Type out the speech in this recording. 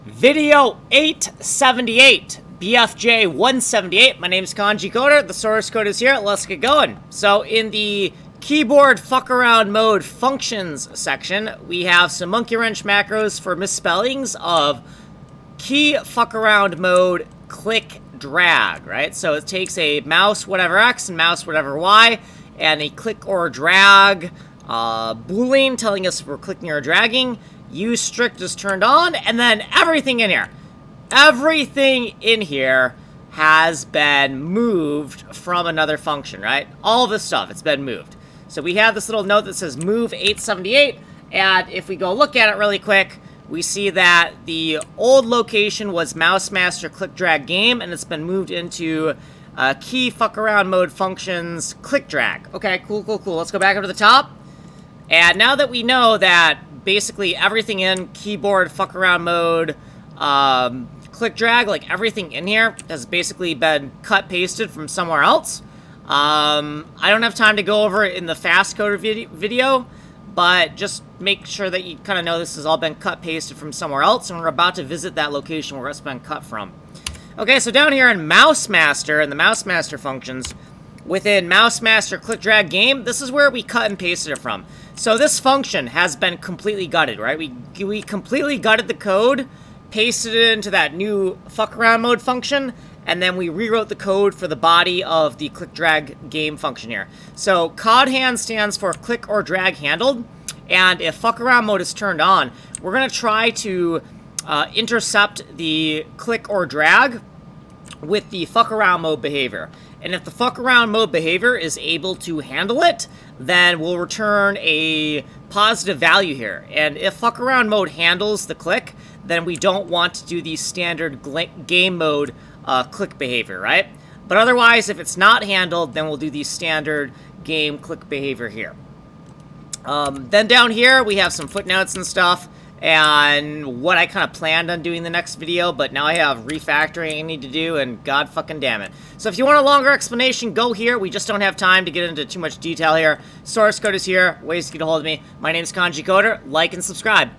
Video 878, BFJ 178. My name is Kanji Coder. The source code is here. Let's get going. So in the keyboard fuck around mode functions section, we have some monkey wrench macros for misspellings of key fuck around mode click drag, right? So it takes a mouse whatever X and mouse whatever Y and a click or drag boolean telling us if we're clicking or dragging. Use strict is turned on, and then everything in here has been moved from another function, right? All this stuff, it's been moved. So we have this little note that says move 878, and if we go look at it really quick, we see that the old location was mouse master click drag game, and it's been moved into key fuck around mode functions click drag. Okay, cool. Let's go back up to the top. And now that we know that basically everything in keyboard fuck around mode click drag, like everything in here has basically been cut pasted from somewhere else. I don't have time to go over it in the fast coder video, but just make sure that you kind of know this has all been cut pasted from somewhere else, and we're about to visit that location where it's been cut from. Okay, so down here in mouse master and the mouse master functions within mouse master click drag game, this is where we cut and pasted it from. So this function has been completely gutted, right? We completely gutted the code, pasted it into that new fuck around mode function, and then we rewrote the code for the body of the click drag game function here. So COD hand stands for click or drag handled, and if fuck around mode is turned on, we're gonna try to intercept the click or drag with the fuck around mode behavior. And if the fuck around mode behavior is able to handle it, then we'll return a positive value here. And if fuck around mode handles the click, then we don't want to do the standard game mode click behavior, right? But otherwise, if it's not handled, then we'll do the standard game click behavior here. Then down here, we have some footnotes and stuff, and what I kind of planned on doing the next video, but now I have refactoring I need to do, and god fucking damn it. So if you want a longer explanation, go here. We just don't have time to get into too much detail here. Source code is here. Ways to get a hold of me. My name is Kanji Coder. Like and subscribe.